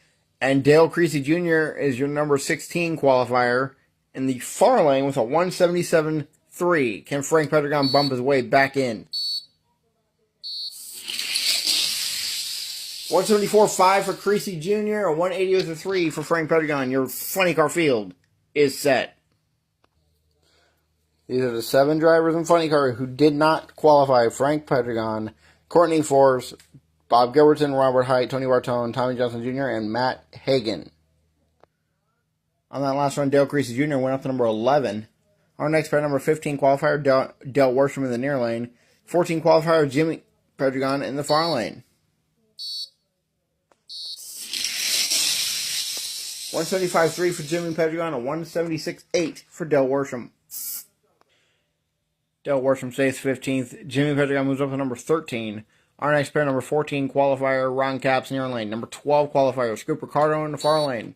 and Dale Creasy Jr. is your number 16 qualifier in the far lane with a 177.3. Can Frank Pendragon bump his way back in? 174.5 for Creasy Jr., a 180 with a 3 for Frank Pendragon. Your funny car field is set. These are the 7 drivers in funny car who did not qualify: Frank Pendragon, Courtney Force, Bob Gilbertson, Robert Height, Tony Bartone, Tommy Johnson Jr., and Matt Hagan. On that last run, Dale Creasy Jr. went up to number 11. Our next pair, number 15 qualifier, Dale Worsham in the near lane. 14 qualifier, Jimmy Pendragon in the far lane. 175.3 for Jimmy Pendragon, a 176.8 for Dale Worsham. Dale Worsham stays 15th. Jimmy Pendragon moves up to number 13. Our next pair, number 14 qualifier, Ron Capps near lane. Number 12 qualifier, Scoop Ricardo in the far lane.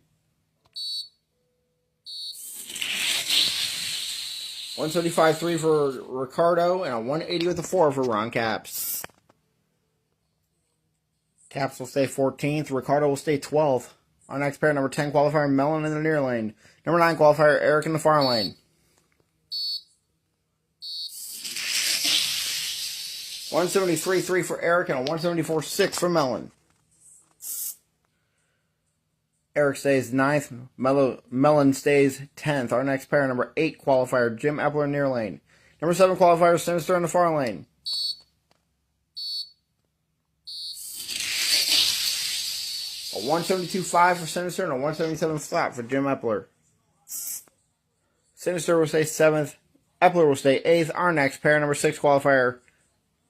175.3 for Ricardo and a 180 with a 4 for Ron Capps. Capps will stay 14th. Ricardo will stay 12th. Our next pair, number 10 qualifier, Mellon in the near lane. Number 9 qualifier, Eric in the far lane. 173.3 for Eric and a 174.6 for Mellon. Eric stays 9th. Mellon stays 10th. Our next pair, number 8 qualifier, Jim Epler near lane. Number 7 qualifier, Sinister in the far lane. 172.5 for Sinister and a 177 flat for Jim Epler. Sinister will stay 7th. Epler will stay 8th. Our next pair, number 6 qualifier,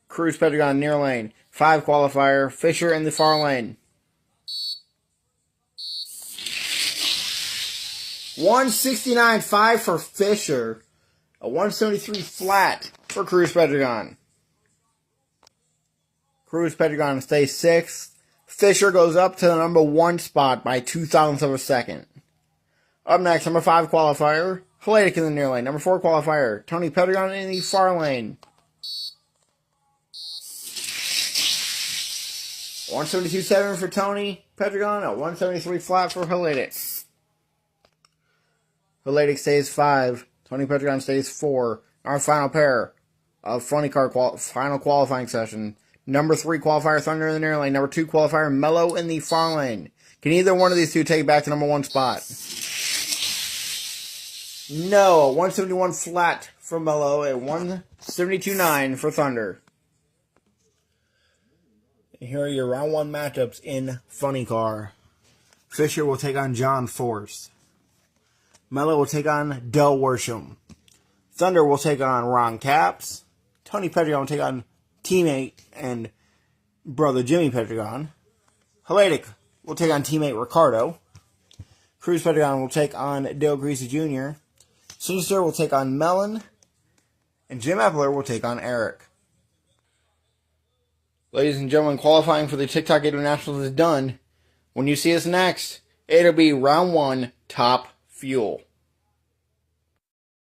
Cruz Pendragon near lane. 5 qualifier, Fisher in the far lane. 169.5 for Fisher. A 173 flat for Cruz Pendragon. Cruz Pendragon stays 6th. Fisher goes up to the number 1 spot by 0.02 of a second. Up next, number 5 qualifier, Halidic in the near lane. Number 4 qualifier, Tony Pendragon in the far lane. 172.7 for Tony Pendragon, a 173 flat for Halidic. Halidic stays 5. Tony Pendragon stays 4. Our final pair of funny car final qualifying session. Number 3 qualifier, Thunder in the near lane. Number 2 qualifier, Mello in the far lane. Can either one of these two take back to number 1 spot? No. A 171 flat for Mello. A 172.9 for Thunder. And here are your round 1 matchups in funny car. Fisher will take on John Force. Mello will take on Dale Worsham. Thunder will take on Ron Capps. Tony Pendragon will take on teammate and brother Jimmy Pendragon. Halidic will take on teammate Ricardo. Cruz Pendragon will take on Dale Creasy Jr. Sinister will take on Mellon. And Jim Epler will take on Eric. Ladies and gentlemen, qualifying for the TikTok Gatornationals is done. When you see us next, it'll be round 1 top fuel.